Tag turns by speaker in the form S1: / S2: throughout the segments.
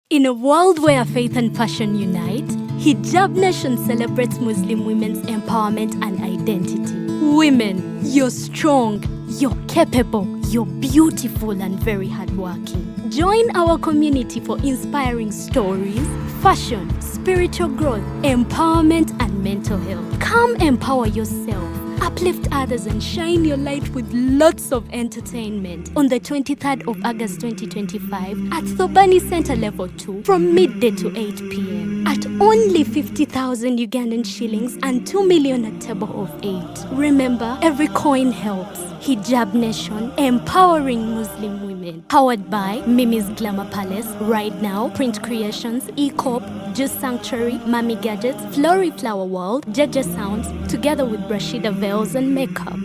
S1: In a world where faith and passion unite, Hijab Nation celebrates Muslim women's empowerment and identity. Women, you're strong, you're capable, you're beautiful and very hardworking. Join our community for inspiring stories, fashion, spiritual growth, empowerment and mental health. Come empower yourself. Uplift others and shine your light with lots of entertainment on the 23rd of August 2025 at Thobani Center Level 2 from midday to 8 p.m. at only 50,000 Ugandan shillings and 2 million at table of 8. Remember, every coin helps. Hijab Nation, empowering Muslim women. Powered by Mimi's Glamour Palace, Right Now, Print Creations, E-Corp, Juice Sanctuary, Mami Gadgets, Flory Flower World, Jaja Sounds, together with Rashida Veils and Makeup.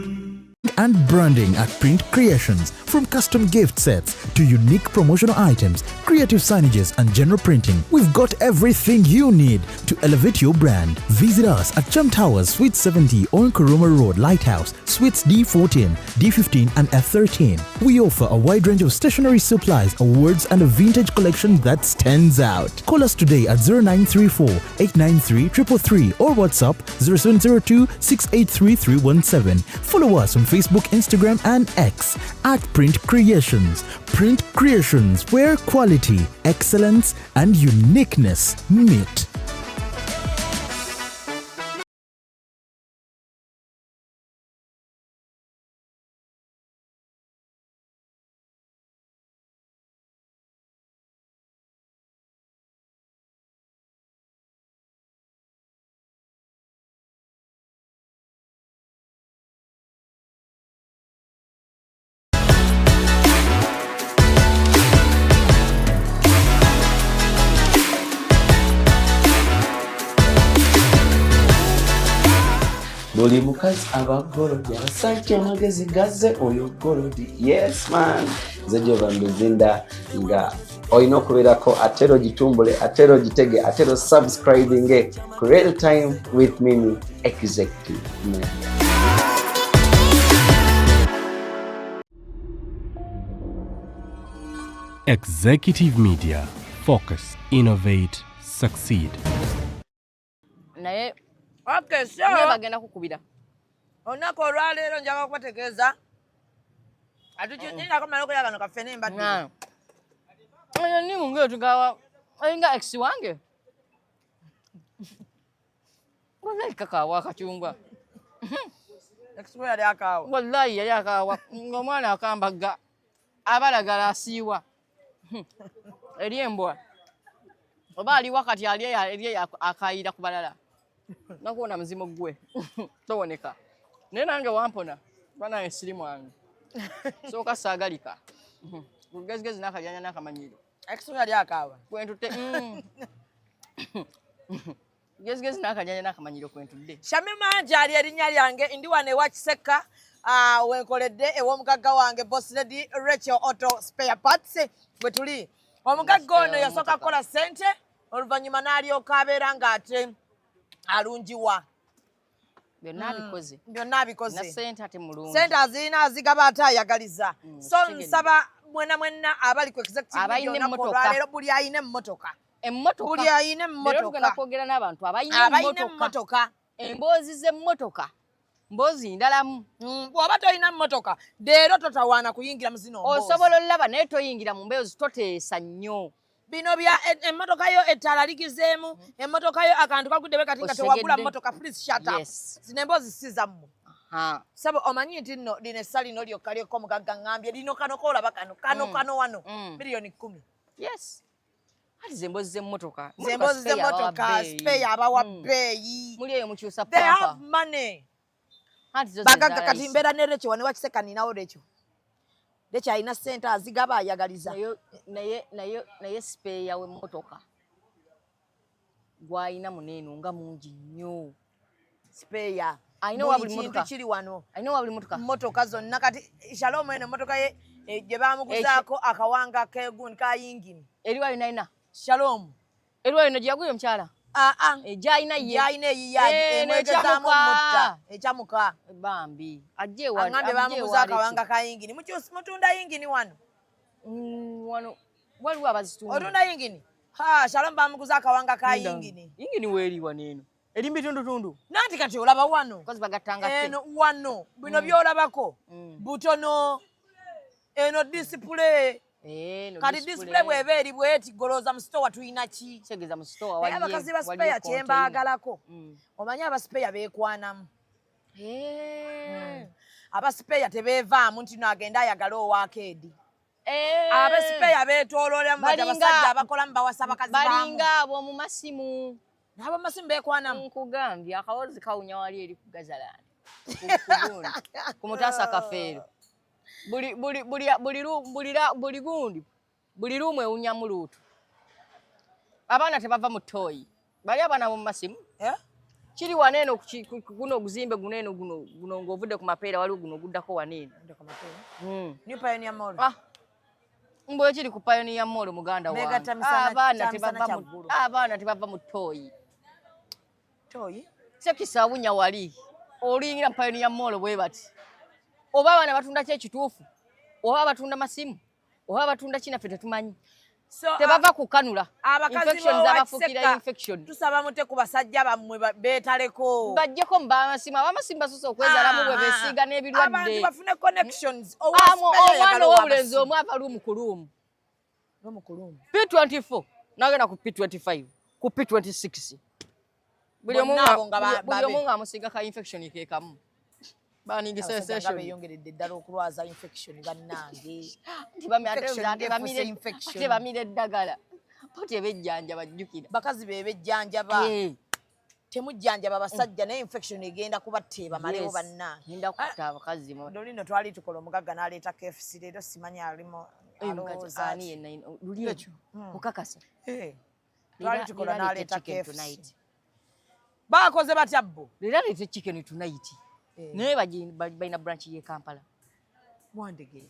S2: And branding at Print Creations. From custom gift sets to unique promotional items, creative signages and general printing, we've got everything you need to elevate your brand. Visit us at Chum Towers, Suite 70 on Kuruma Road, Lighthouse, Suites D14, D15 and F13. We offer a wide range of stationery supplies, awards and a vintage collection that stands out. Call us today at 0934 893 333 or WhatsApp 0702 683 317. Follow us on Facebook, Instagram and X at Print Creations. Print Creations, where quality, excellence and uniqueness meet.
S3: Buli mukazi abagolodi abasajja amagezi gazze oyo golodi. Yes man, zejo bambezinda nga oyina okubeerako atero gitumbule atero gitege atero subscribing Real Time with Mimi Executive Media.
S4: Executive Media. Focus, innovate, succeed.
S5: Naye
S6: okay, so
S5: bagenda kukubira.
S6: Onako olwaleero njaga kubategeeza. Nina kamala okuyaga no kafene mbadde.
S5: Oyo ni mungu tugawa. Olinga ex wange. Wallahi kakawa akachungwa.
S6: Ex yali akawa.
S5: Wallahi yali akawa. Ngomwana akambaga. Abalagala asiiwa. Eri embwa. Oba ali wakati ali akayira ku balala. Nakuona mzimo gwe. Toboneka. Naye nange wampona. Bana esirimu wange. So kasagalika. Gugezigezi nakajanya nakamanyiro.
S6: Ekisunga yali akawa.
S5: Kwentute. Gugezigezi nakajanya nakamanyiro kwentudde.
S6: Shamima njali erinnya lyange ndi wane wa Kiseka. Wenkoledde ew'omugagga wange Boss Lady Rachel Auto Spare Parts bwe tuli. Omugagga ono yasoka kola sente oluvannyuma n'alyoka abeera ng'ate alungiwa. Byonna bikoze.
S5: Na sente ate mulungi.
S6: Sente azina azigaba ate ayagaliza. So nsaba mwena abali ku executive
S5: abayine
S6: olwaleero buli ayine emmotoka. Buli ayine emmotoka.
S5: Lero tugenda kwogera n'abantu abayine
S6: emmotoka.
S5: Emboozi z'emmotoka. Mbozi ndalamu.
S6: Bw'oba toyina emmotoka leero totawaana kuyingira mu zino mboozi.
S5: Osobola olaba naye toyingira mu mboozi toteesa nnyo.
S6: Bino bya emmotoka yo ettala ligizeemu, emmotoka yo akantu kaguddebe kati nga tewagula mmotoka, please shut up. Zino emboozi si zammwe. Sabo omanyi nti nno lino essa lino lyokka lyokka omugagga ngambye lino kano koolaba kano wano miliyoni 10.
S5: Yes. Ati zemboozi z'emmotoka.
S6: Zemboozi z'emmotoka spare abawa bbeeyi.
S5: Muli eyo mukyusa
S6: They
S5: pampa.
S6: have money.
S5: Bagagga
S6: kati mbeera ne Rachel wane wa Kiseka ninawo Rachel. Rachel alina ssente azigaba ayagaliza.
S5: Naye spare yawe mmotoka. Gwayina muneeno nga mungi nnyo.
S6: Spare.
S5: Ayina wa buli mmotoka.
S6: Kiri wano.
S5: Ayina wa buli mmotoka.
S6: Mmotoka zonna kati Shalom ene mmotoka ye gye baamuguzaako akawanga kegundi ka yingini.
S5: Eriwa yina.
S6: Shalom.
S5: Eriwa yina gyaguyo mkyala. Ejayina ye.
S6: Jayina ye emwegezaamu mutta. Ekyamuka.
S5: Bambi. Ajje wano.
S6: Angambe baamuguza akawanga ka yingini. Mutunda yingini wano.
S5: Wano. Waliwo abazitunda.
S6: Otunda yingini? Shalom bamuguza akawanga ka yingini.
S5: Yingini weliwa neno. Elimbi tundu.
S6: Nanti kati olaba wano.
S5: Kozi bagatanga
S6: eno wano. Bino byolabako. Butono. Eno display. Kati display bwebe eri bweti goloza mu store tuyina ki?
S5: Segeza mu store waliye.
S6: Abakazi ba spare kyemba agalako. Omanya aba spare bekwanamu. Aba spare tebevaamu nti no agenda ayagala owakeedi. Aba spare betololera mu basajja abakola mu bawasa bakazi baamu.
S5: Balinga abo mu masimu.
S6: Nabo masimu bekwanamu.
S5: Nkugambye akawozi kawunya wali eri ku Gazalani. Kumutasa kafeero. Buli rumwe ewunya mu luutu. Abaana tebava mu toyi. Bali abaana mu masimu. Kiri waneno guno oguzimbe guno ng'ovudde ku mapeera waliwo guno oguddako waneno.
S6: New Pioneer Mall.
S5: Mbwe kiri ku Pioneer Mall muganda wange. Abaana tebava mu toyi.
S6: Toyi?
S5: Sekisawunya wali. Oliyingira mu Pioneer Mall bwe bati. Oba abaana batunda ki ekituufu? Oba batunda masimu? Oba batunda kinaffe tetumanyi. Tebava kukanula. Infection zabafukira infection.
S6: Tusaba mute ku basajja bammwe beetaleko.
S5: Bajjeko mbamasimu. Abamasimu basoose okwezalamu bwe beesiga n'ebirwadde.
S6: Abantu bafune connections.
S5: Omwana ow'obulenzi omu ava luumu ku luumu. P24 n'agenda ku P25 ku P26. Buli omu ng'amusiga ka infection ke kamu. Baningi sensation
S6: beyongeredde eddala okulwaza infection bannange.
S5: Tebamira eddagala. Poti ebejjanja bajjukira.
S6: Bakazi bebejjanjaba. Temujjanjaba basajja ne infection egenda kubatta ebamalewo bannange.
S5: Ngenda kutta abakazi.
S6: Dolino twali tukola omugagga n'aleeta KFC leero simanyi alimo alowooza.
S5: Luli kukakasa.
S6: Twali tukola n'aleeta KFC. Baakoze batya bo?
S5: Leero aleeta chicken tonight. Naye balina branch ye Kampala.
S6: Wandegeya.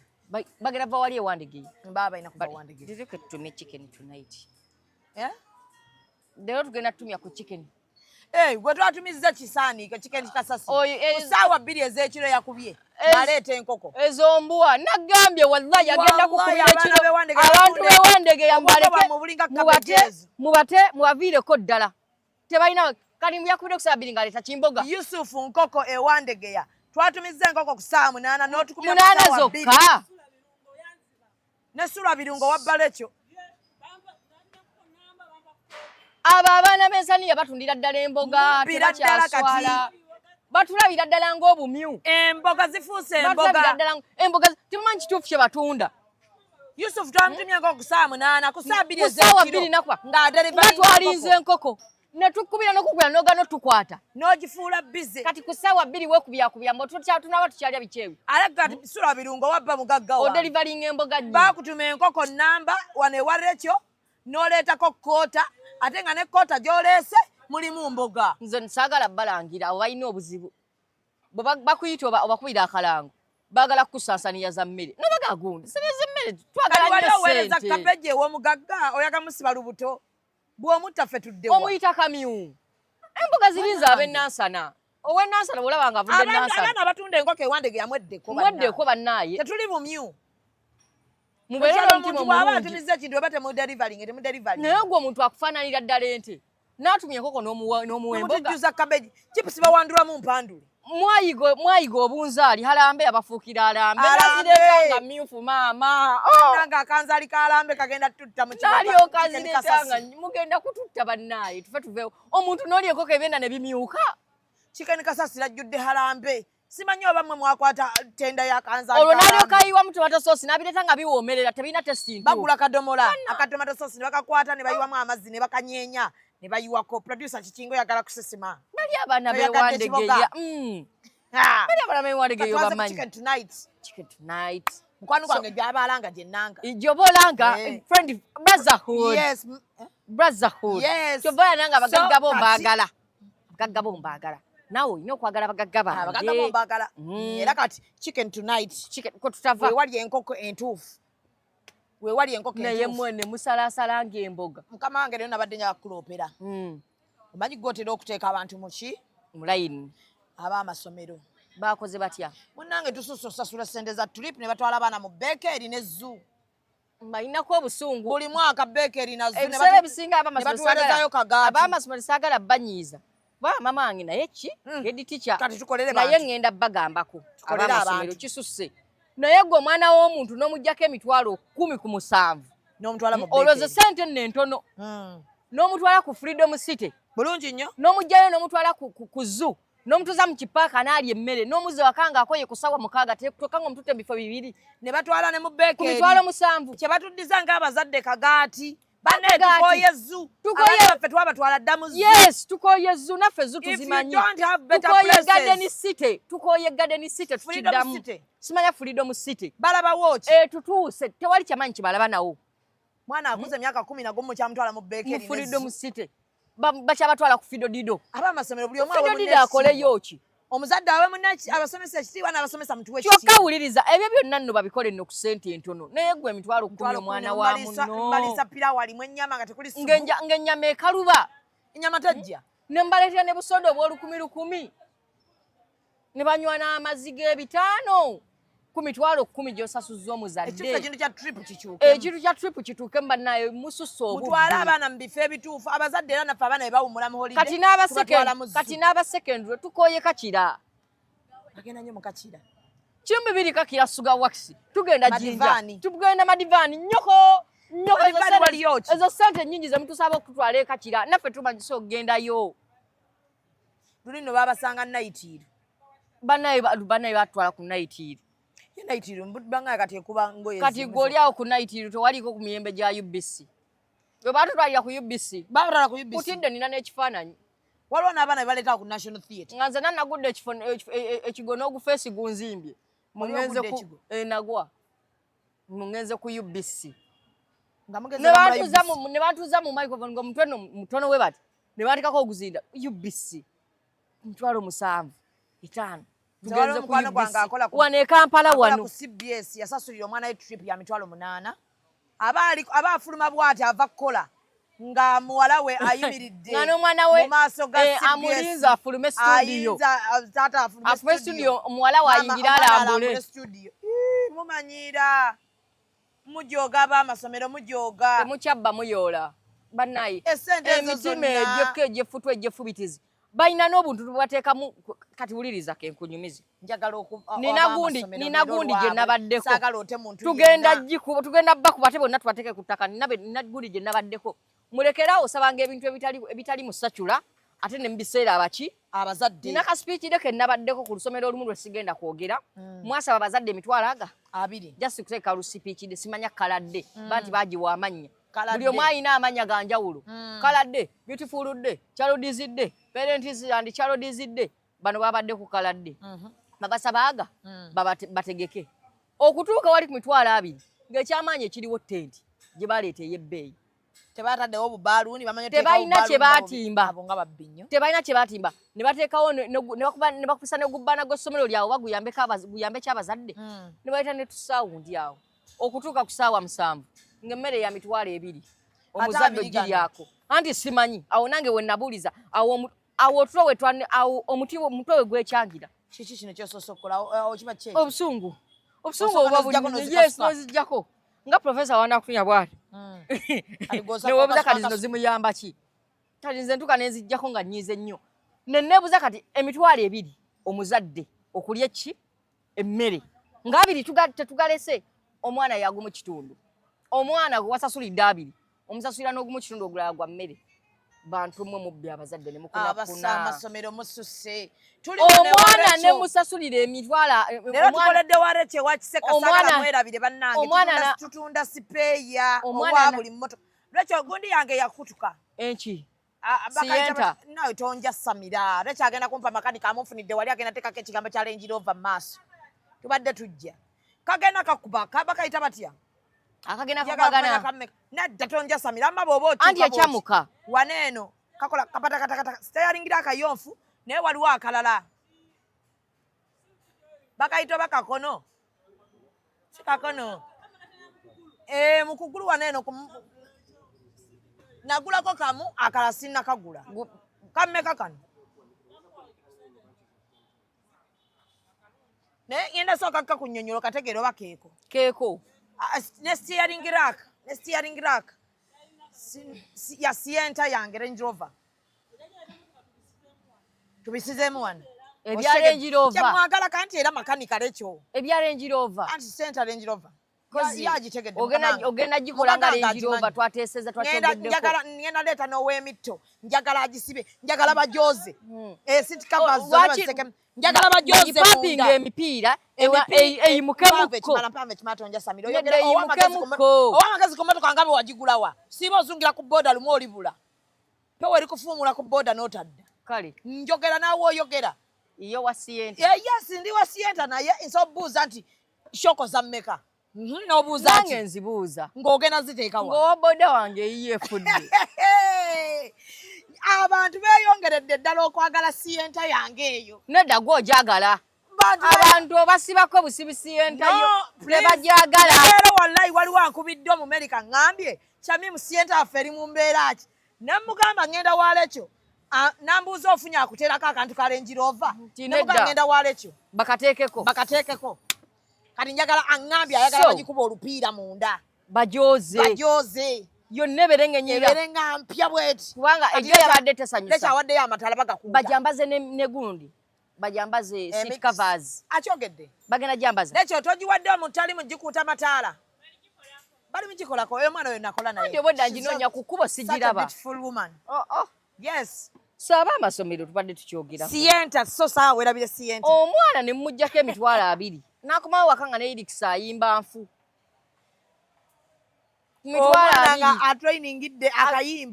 S5: Bagenda va wali ewandegeya.
S6: Baba balina kuva Wandegeya.
S5: Direke tutumye chicken tonight.
S6: Leero
S5: tugenda tutumya ku chicken.
S6: Gwe twatumiza kisaaniiko chicken kasasi. Kusaawa 2 ez'ekiro yakubye. Naleeta enkoko.
S5: Ezo mbuwa nagambye wallahi agenda kukubira ekiro. Abantu b'ewandegeya mubaviireko ddala. Tebalina kali yakubira kusaba 2 ngaleeta kimboga.
S6: Yusuf nkoko ewandegeya. Twatumiza enkoko ku saa 8 n'otukubya
S5: 8 zokka.
S6: Ne sula birungo wabbala ekyo.
S5: Abo abaana b'ensaniya batundira ddala emboga. Tebakyaswala. Batulabira ddala ng'obumyu.
S6: Emboga zifuuse emboga.
S5: Emboga temumanyi kituufu kye batunda.
S6: Yusuf twamutumya enkoko ku saa 8 ku saa 2
S5: ez'ekiro.
S6: Nga
S5: twalinze enkoko. Netukubira n'okukubira n'ogano tukwata.
S6: N'ogifuula busy.
S5: Kati ku ssaawa 2 weekubya mbo tunaba tukyalya biceewi.
S6: Alaga sula birungo wabba mugagga wa.
S5: Odelivering emboga nnyo.
S6: Baakutuma enkoko namba wane ewarrekyo n'oleetako koota ate nga ne koota gy'oleese mulimu mboga.
S5: Nze nsaagala balangira abo balina obuzibu. Bwe bakuyita obakubira akalango. Baagala kukusansaniya za mmere. Nabagagundi. Siniza emmere twagala nnyo ssente.
S6: Oweereza kabeji ew'omugagga oyaga musiba lubuto. Bw'omutta ffe tuddewa.
S5: Omuyita kamyu. Emboga zirinza ab'ennansana. Ow'ennansana bw'olaba nga avudde ennansana.
S6: Abaana abatunda enkoko ewandegeya
S5: mweddeko bannaaye.
S6: Tetuli bumyu.
S5: Mubeere n'omutima omulungi.
S6: Aba atumiza ekintu oba temudelivering.
S5: Naye gwe omuntu akufaananira ddala ente. N'atumya enkoko n'omuwa emboga.
S6: Mutujjuza kabeji. Chipusi bawandulamu mpandule.
S5: Mwayiga obunzaali halambe abafuukira alambe. Nazireeta nga mmyufu maama.
S6: Nanga akanzaali kalambe kagenda tutta mu kibuga.
S5: Naali okazireeta nga mugenda kututta bannaaye tufe tuveewo. Omuntu n'oli enkoko ebyenda ne bimyuka.
S6: Chicken kasasi lajjudde halambe. Simanyi oba mmwe mwakwata tenda ya kanzaali.
S5: Olwo n'alyoka ayiwamu tomato sauce n'abireeta nga biwoomerera tebirina tesiti ntuufu.
S6: Bagula kadomola akatomato sauce ne bakakwata ne bayiwamu amazzi ne bakanyeenya. Ne bayiwako producer Kikingo yagala kusesima.
S5: Bali abaana b'ewandegeya. Bali abaana b'ewandegeya bamanyi. Chicken tonight.
S6: Mukwano gwange gy'abaalanga gye nnanga.
S5: Gyobolanga friend brotherhood.
S6: Yes.
S5: Brotherhood.
S6: Yes.
S5: Gyobola nanga abagagga bo mbaagala. Abagagga bo mbaagala. Naawe olina okwagala abagagga bange.
S6: Abagagga bo mbaagala. Era kati chicken tonight.
S5: Chicken kwe tutava.
S6: Wewali enkoko entuufu. Wewali enkoko entuufu.
S5: Naye mwene musalaasala ng'emboga.
S6: Mukama wange rero nabadde nja kukuloopera. Omanyi gw'otera okuteeka abantu mu ki?
S5: Mu layini.
S6: Ab'amasomero.
S5: Baakoze batya?
S6: Munnange tususse osasula ssente za tulip ne batwala abaana mu bekeeri ne zoo.
S5: Mbayinako obusungu.
S6: Buli mwaka bakery nazo ne
S5: Ebiseera ebisinga
S6: batuweerezayo kagaati.
S5: abamasomero saagala banyiiza. Ba mama wange naye ki? Yedi teacher.
S6: Kati tukolere
S5: Naye
S6: bantu.
S5: ngenda bagambako.
S6: Tukolere
S5: Abamasomero
S6: abantu.
S5: kisusse. Naye gwe omwana w'omuntu n'omuggyako emitwalo 10 ku 7.
S6: N'omutwala mu
S5: Olwoza
S6: bakery.
S5: sente ntono. N'omutwala ku Freedom City.
S6: Bulungi nnyo.
S5: N'omugjayo n'omutwala ku zoo. N'omutuuza mu kipaaka n'alya emmere. N'omuzze wakanga akoye ku ssaawa 6 tekanga omutute bifo 2.
S6: Ne batwala ne mu
S5: Ku
S6: bakery.
S5: mitwalo 7.
S6: Kye batuddiza ng'abazadde kagaati. Banne
S5: Kagaati.
S6: tukooye zu.
S5: Tukoye-
S6: Abaana baffe twabatwala dda mu zu.
S5: Yes, tukooye zoo naffe zoo
S6: If you
S5: tuzimanyi.
S6: don't have better
S5: Tukooye Garden
S6: places.
S5: City. Tukooye Garden City
S6: Freedom
S5: tukiddamu.
S6: City.
S5: Simanya Freedom City.
S6: Balabawo ki?
S5: Tutuuse tewali kyamanyi kibalaba nawo.
S6: Mwana akuze emyaka 11 kyamutwala mu
S5: Mu
S6: bakery.
S5: Freedom City. Bakyabatwala ku Fido Dido.
S6: Abamasomero buli omu
S5: Fido Dido akoleyo ki?
S6: omuzadde awe munaki abasomesa ekitiibwa n'abasomesa mutuwe ekitiibwa.
S5: Kyokka wuliriza ebyo byonna nno babikole nno ku ssente entono naye gwe emitwalo 10 omwana wa muno.
S6: Mbalisa pirawo alimu ennyama nga tekuli supu.
S5: Ng'ennyama ekaluba.
S6: Ennyama tajja.
S5: Ne mbaleetera ne busoda obw'olukumi ne banywa n'amazzi g'ebitaano ku mitwalo 10 gy'osasuzza omuzadde.
S6: Ekintu kya trip kikyuke.
S5: Ekintu kya trip kituuke bannaye mususse obubbi.
S6: Mutwale abaana mu bifo ebituufu abazadde era naffe abaana be bawummula mu holiday.
S5: Kati n'abasekendule tukooye Kakira.
S6: Agenda nnyo mu Kakira.
S5: Kyumi biri Kakira suga wax. Tugenda Jinja. Tugenda Madivaani.
S6: Madivaani waliyo ki?
S5: Ezo ssente nnyingi ze mutusaba okutwala e Kakira. Naffe tumanyise okugendayo.
S6: Luli nno babasanga Nayitiiro.
S5: Bannaye batwala ku Nayitiiro.
S6: Nayitiiro mbanga kati ekuba ngoye.
S5: Kati goli awo ku Nayitiiro tewaliko ku miyembe gya UBC. Bwe batutwalira ku UBC.
S6: Babatwala ku UBC.
S5: Kutidde nina n'ekifaananyi.
S6: Waliwo n'abaana bebaleeta ku National Theatre.
S5: Nga nze nannagudde ekigo n'ogufeesi gunzimbye. Nagwa. Mungenze ku UBC. Ne bantuuza mu microphone ng'omutwe mutono we bati. Ne bandikako oguzinda UBC. Mitwalo 7, 5. Tugenze ku UBC. Wano e Kampala wano.
S6: Ku CBS yasasulira omwana we trip ya mitwalo 8. Abaafuluma bw'ati ava kukola. Nga muwala we ayimiridde
S5: mu
S6: maaso ga CBS.
S5: Amulinza afulume studio.
S6: Taata
S5: afulume studio. Omuwala wayingira alambule.
S6: Mujoga abamasomero mujoga.
S5: Temukyabba muyoola. Bannaye.
S6: Emitima
S5: egyokka egyefutwa egyefubitizi. Balina n'obuntu tubateekamu kati wuliriza ke nkunyumize. Nina gundi gye nabaddeko. Tugenda bakuba bonna tubateeke ku ttaka. Nina gundi gye nabaddeko. Mulekerawo osabanga ebintu ebitali mu ssacula ate ne mu biseera abaki
S6: abazadde.
S5: Nina ka speech ke nabaddeko ku lusomero olumu lwe sigenda kwogera. Mwasaba abazadde emitwalo 2. Just kuteeka lusipiiki de simanya kaladde. Banti bagiwa amannya. Buli omu alina amanya ga njawulo. Kaladde, beautiful day, chalodizidde, parents and chalodizidde. Bano babadde ku kaladde. Babasabaaga bategeke. Okutuuka wali ku mitwalo 2 ng'ekyamaanyi ekiriwo ttenti gye baleeta ey'ebbeeyi.
S6: Tebataddewo obubaaluuni bamanye
S5: tebalina kye baatimba.
S6: Abo nga babbinyo.
S5: Tebalina kye baatimba. Ne bateekawo ne bakubisa ne gubbaana gw'essomero lyabwe baguyambe ky'abazadde. Ne baleeta ne tusaawundi awo. Okutuuka ku ssaawa 7. Ng'emmere ya mitwalo 2. Omuzadde ogiryako. Anti simanyi. Awo nange we nabuuliza. Awo omutwe we gwekyangira.
S6: Kiki kino ky'osoose okukola okiba kye?
S5: Obusungu. Obusungu obuba buli yes n'oziggyako. Nga Profesa Wanakunya bw'ati. Ne weebuuza kati zino zimuyamba ki? Kati nze ntuuka ne nziggyako nga nnyiize nnyo. Ne neebuuza kati emitwalo 2 omuzadde okulya ki? Emmere. Nga 2 tetugalese. Omwana yagumu kitundu. Omwana gwe wasasulidde 2. Omusasulira n'ogumu kitundu ogulala gwa mmere. Bantu mmwe mubbi abazadde ne mukuna.
S6: Amasomero mususse.
S5: Omwana ne musasulira emitwala.
S6: Leero tukoledde warete wa Kiseka saagala mwerabire bannange. Tutunda sipeeya owa buli mmotoka. Lwekyo gundi yange yakutuka.
S5: Enki.
S6: Siyenta. Nawe tonja Samira. Lwekyo agenda kumpa makanika amunfunidde wali agenda teekako ekigambo kya Range Rover maaso. Tubadde tujja. Kagenda kakuba bakayita batya?
S5: Akagenda kakagana.
S6: Nadda tonja Samira amma bw'oba otuuka.
S5: Anti ekyamuka.
S6: Waneeno kakola kapata steeringira akayonfu naye waliwo akalala. Bakayita bakakono. Si kakono. Mukugulu waneeno nagulako kamu akala sinna kagula. Kammeka kano. Naye ngenda sooka kunyonyolo kategere oba keeko.
S5: Keeko.
S6: ne steering rack ya sienta yange Range Rover tubisizemu wano
S5: ebya Range Rover
S6: kyamwagala kanti era makanika lekyo
S5: ebya Range Rover
S6: anti center Range Rover yagitegedde
S5: ogenda gikola nga Range Rover twateeseza twakyogeddeko
S6: ngenda leeta n'ow'emitto njagala agisibe njagala bajoze seat covers njagala bajoze
S5: pumping emipiira eyimukemukko
S6: owamagezi ku mmotoka nga bwe wagigulawa siiba ozungira ku booda lumu olibula pewe eri kufuumula ku booda n'otadda
S5: kale
S6: njogera naawe oyogera
S5: iyo wa Sienta
S6: yes ndi wa Sienta naye nsobola obuuza nti shoko za mmeka n'obuuza
S5: nange nzibuuza
S6: ng'ogenda ziteeka wa
S5: ng'owa boda wange eyiye efudde
S6: abantu beeyongeredde ddala okwagala Sienta yange eyo
S5: nedda gwe ogyagala abantu obasibako busibi Sienta yo tebagyagala
S6: era wallahi waliwo ankubidde Omumerica ŋŋambye Kyamimu Sienta waffe eri mu mbeera ki namugamba ŋŋenda waalekyo nambuuza ofunye akuteerako akantu ka Range Rover namugamba ŋŋenda waalekyo bakateekeko kati njagala aŋŋambye ayagala bagikuba olupiira munda bajoze
S5: yonna
S6: eberenga mpya bweti
S5: kubanga ejjo yabadde tesanyusa
S6: lekyawaddeyo amataala bagakuuta
S5: bajambaze ne gundi bajambaze seat covers
S6: akyogedde
S5: bagenda jambaza
S6: lekyo togiwadde omutali mugikuuta mataala bali mugikolako oyo omwana oyo nakola naye
S5: ndio bodda nginoonya ku kkubo sigiraba
S6: yes
S5: so abamasomero tubadde tukyogera
S6: Sienta so saa werabire Sienta
S5: omwana ne mujjako emitwalo 2 nakomawo waka nga ne Erikisa ayimba nfu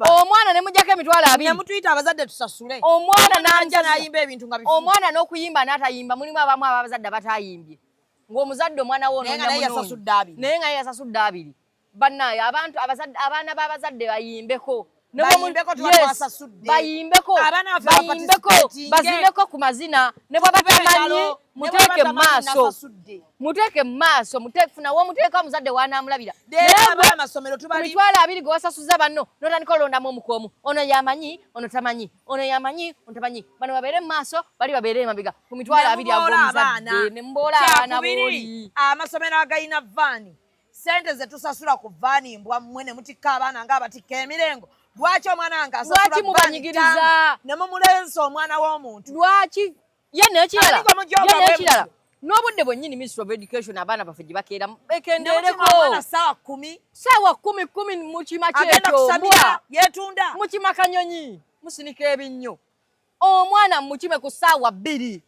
S5: omwana ne mujjako emitwalo 2
S6: nemutuyita abazadde tusasule
S5: omwana
S6: n'ayimba ebintu nga bifu
S5: omwana n'okuyimba n'atayimba mulimu abamu abazadde batayimbye ng'omuzadde omwana wo
S6: naye nga yasasudde 2
S5: naye nga yasasudde 2 bannaye abaana b'abazadde bayimbeko bayimbeko bazimbeko ku mazina ne bwaba tamanyi muteeke mu maaso funawo muteeka omuzadde wanaamulabira emitwalo 2 gwe wasasuza banno n'otandika olondamu omukoomu ono yamanyi ono tamanyi ono yamanyi ono tamanyi bano babeere mu maaso bali babeere emabega ku mitwalo 2 ag'omuzadde ne mboola abaana booli
S6: amasomero agayina vaani sente ze tusasula ku vaani mbwa mmwe ne mutikka abaana ng'abatikka emirengo lwaki omwana wange
S5: lwaki mubanyigiriza
S6: ne mumulensa omwana w'omuntu
S5: lwaki ye n'ekirala n'obudde bwennyini Ministry of Education abaana baffe gye bakeera ekendeereko saawa 10 mu kima kyekyo
S6: yeetunda
S5: mu kima kanyonyi musinika ebinnyo omwana mukime ku saawa 2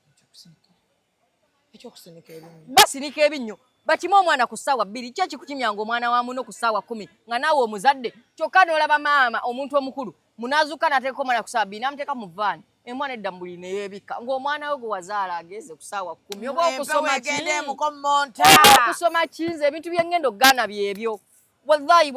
S5: basinika ebinnyo bakima omwana ku saawa 2 kye kikutimyanga omwana wa muno ku saawa 10 nga naawe omuzadde kyokka n'olaba maama omuntu omukulu munaazuuka n'ateeka omwana ku saawa 2 n'amuteeka mu vaani emwana edda mbuli neyeebika ng'omwana we gwe wazaala ageze ku saawa 10 oba okusoma kinze ebintu byengenda okugaana byebyo wallahi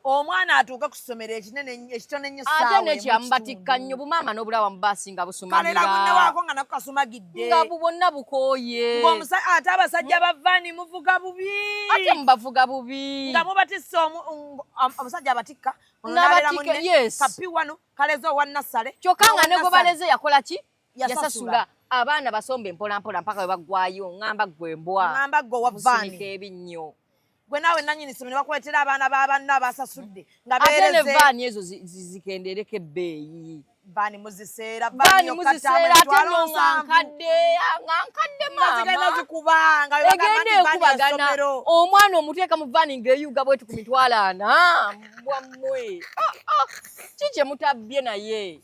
S6: omwana atuuka ku ssomero ekitone nnyo
S5: ate nekyamubatikka nnyo bumaama n'obulawa mu baasi nga busumalira
S6: kalera bunne waako nga nako kasumagidde
S5: nga bwonna bukooye
S6: ate abasajja bavaani muvuga bubi
S5: ate mubavuga bubi
S6: nga mubatissa omusajja abatikka kapi wano kaleze owa nassale
S5: kyokka nga ne gwe baleze yakola ki yasasula abaana basomba mpolampola mpaka we baggwayo ŋŋamba gwe mbwa
S6: ŋŋamba gwe owa vaani
S5: musinika ebinnyo
S6: gwe naawe nannyini ssomero bakuleetera abaana b'abanna abasasudde nga
S5: ate ne vaani ezo zikendereko ebbeeyi
S6: vaani muziseera
S5: ate no ngankadde maama
S6: zikubanga
S5: egenda ekubagana omwana omuteeka mu vaani ng'eyuga bwetu ku mitwalo 4 mbwammwe kikye mutabbye naye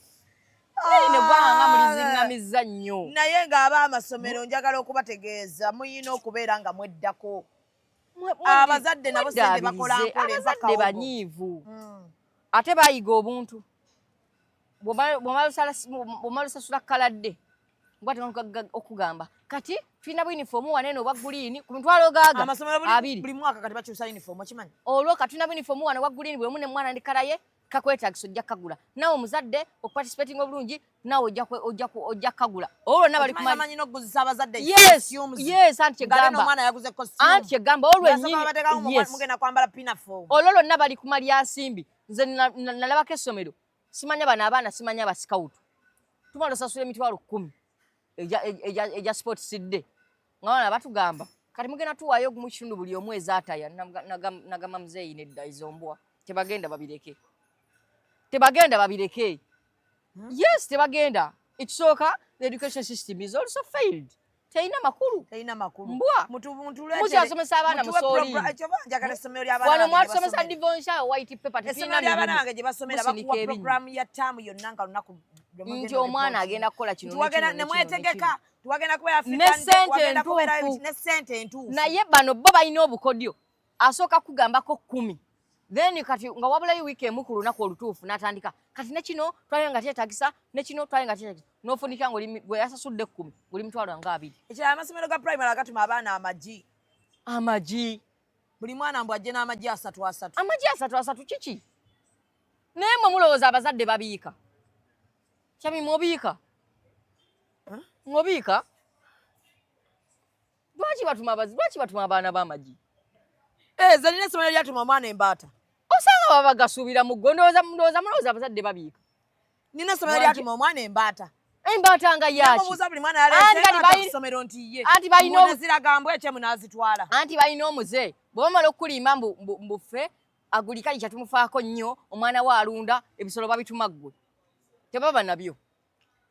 S5: ne gwanga muliziŋŋamizza nnyo
S6: naye ng'aba amasomero njagala okubategeeza muyina okubeera nga mweddako abazadde nabo sente bakola
S5: abazadde banyiivu ate bayiga obuntu bw'omalusasula kaladde ngwate okugamba kati tulina buyinifoomu waneeno obwa guliini ku mitwalo gaaga
S6: amasomero
S5: 2
S6: buli mwaka kati bakyusa yunifoomu okimanyi
S5: olwo kati tulina buyinifoomu wano obwa guliini bwe mu ne mwana ndi kalaye kakwetagisa ojja kagula naawe omuzadde okuparticipating obulungi naawe ojja kagula olwonna bali
S6: kumanyi n'okuguzisa abazadde
S5: yes anti kyegamba
S6: omwana yaguze
S5: anti kyegamba
S6: mugenda kwambala pinafo
S5: olwo lwonna bali kumalya nsimbi nze nalabako essomero simanya bano abaana simanya abasikawutu tumala osasula emitwalo 10 eja sport sidde nga bana batugamba kati mugenda tuwaayo mu kitundu buli omwezi ataya nagamba muzeeyi nedda ezombwa tebagenda babireke yes tebagenda ekisooka the education system is also failed teina makulu mbwa mukyasomesa abaana musooli wano mwatusomesa divonsha white paper
S6: bakuwa program ya tamu yonna nga lunaku
S5: nti omwana agenda kukola kino
S6: nemwetegeka tuwagenda kubeera
S5: ne ssente entuufu naye bano bo balina obukodyo asooka kugambako 10 then kati nga wabulayo wiiki emu ku lunaku olutuufu n'atandika kati nekino twali nga kyetagisa nekino twali nga kyetagisa n'ofunika gwe yasasudde 10 buli mitwalo nga 2
S6: ekirala amasomero ga primary agatuma abaana
S5: amagi
S6: buli mwana mbw ajje n'amagi 3
S5: amagi 3 kiki naye mwe mulowooza abazadde babiika kyami mwobiika lwaki batuma abaana b'amagi
S6: ze nina essomero lyatuma omwana embaata
S5: osanga baba bagasuubira mu ggwe mulowooza abazadde babiika
S6: nina essomero lyatuma omwana embaata
S5: nga yaki
S6: mubuuza buli mwana yaleese ssomero nti ye ziragambwa ekyemu n'azitwala
S5: anti balina omuze bwe bamala okulimba mbuffe agulikali kyatumufaako nnyo omwana we alunda ebisolo babituma ggwe tebaba nabyo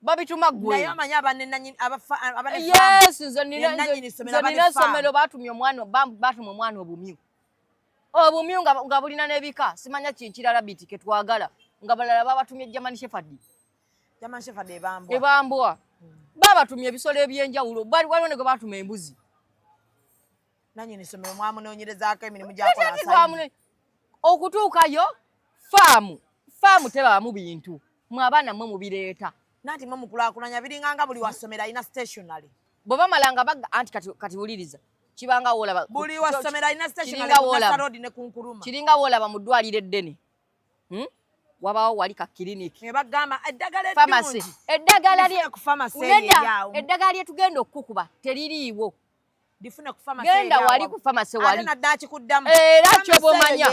S5: babituma ggwe
S6: naye omanyi
S5: yes nze nina essomero batumya omwana obumyu nga bulina n'ebika simanya kinkirala biti ketwagala nga balala babatumya German Shepherd ebambwa babatumya ebisolo ebyenjawulo waliwo ne gwe batuma embuzi
S6: nanyini essomero mwamunoonyerezaako emirimu gyakola
S5: okutuukayo faamu tebaamu bintu mwe abaana mmwe mubireeta
S6: nanti mwe mukulaakulanya biringanga buli wasomero alina stationary
S5: bwe bamalanga anti kati wuliriza kibanga woolaba
S6: buli wasomero alina stationary ne kunkuruma
S5: kiringa woolaba mu ddwaliro eddene wabaawo wali ka kiriniki
S6: nebagamba
S5: eddagala lye tugenda okukuba teririiwo
S6: difune ku pharmacy
S5: genda wali ku pharmacy wali
S6: naddaaki kuddamu
S5: era kyo bomanya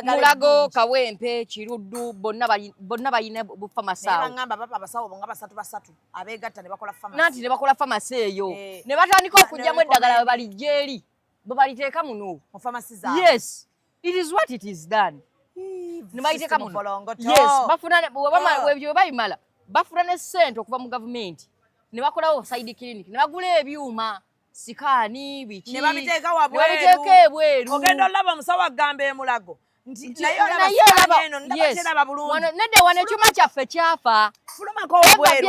S5: mulago kawempe kiruddu bonna balina bu pharmacy awo
S6: bangamba papa abasawo bonga basatu abeegatta ne bakola pharmacy
S5: nanti ne bakola pharmacy eyo ne batandika okujjamu eddagala we bali jeeri bo baliteeka muno
S6: mu pharmacy zaabwe
S5: yes it is what it is done ne baliteeka muno yes bafuna ebyo babimala bafuna ne ssente okuva mu gavumenti ne bakolawo side clinic ne bagula ebyuma sikaani biki
S6: ne babiteeka
S5: ebweru
S6: ogenda olaba omusawo agamba emulago naye olaba bulungi
S5: nedda wano ekyuma kyaffe kyafa
S6: fulumako obweru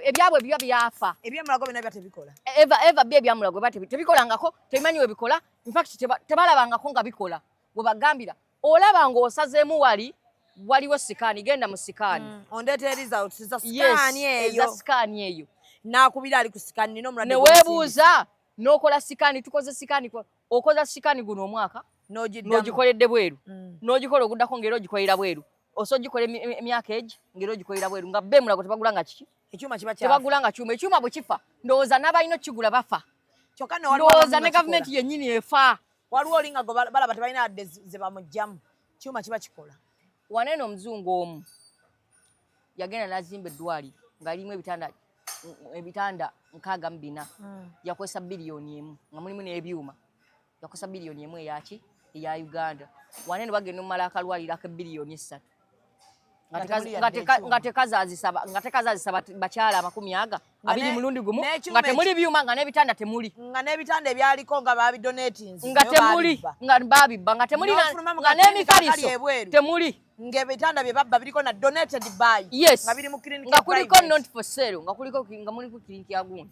S5: ebyabwe byo byafa
S6: ebyemulago byonna bya tebikola
S5: eva bye ebyamulago tebikolangako tebimanyi we bikola infact tebalabangako nga bikola we bagambira olaba ng'osazeemu waliwo sikaani genda mu sikaani
S6: ondeeta results za
S5: sikaani eyo
S6: n'akubira ali ku sikaani nina omulwadde
S5: ne weebuuza n'okola sikaani tukoze sikaani okoza sikaani guno omwaka n'ogikoledde bweru n'ogikola oguddako ng'era ogikolera bweru oso ogikola emyaka egi ng'era ogikolera bweru nga bbe mulago tebagulanga kiki tebagulanga ekyuma bwe kifa ndowooza n'abalina okigula bafa ndowooza ne gavumenti yennyini efa
S6: waliwo olinga balaba tebalina adde ze bamugjamu kyuma kiba kikola
S5: waneeno omuzungu omu yagenda n'azimba eddwaliro ng'alimu ebitanda 64 yakozesa biliyoni 1 nga mulimu n'ebyuma yakozesa biliyoni 1 eyaki eya Uganda waneeno bagenda omumala akalwaliro ak'ebiliyoni 3 nga tekazaazisa bakyala 10 abiri mulundi gumu nga temuli byuma nga n'ebitanda temuli
S6: nga n'ebitanda ebyaliko nga babidonatinze
S5: nga temuli nga babibba nga temuli nga n'emifaliso temuli
S6: ng'ebitanda bye babba biriko na donated by
S5: nga biri mu clinic nga kuliko not for sale nga muliko clinic ya gundi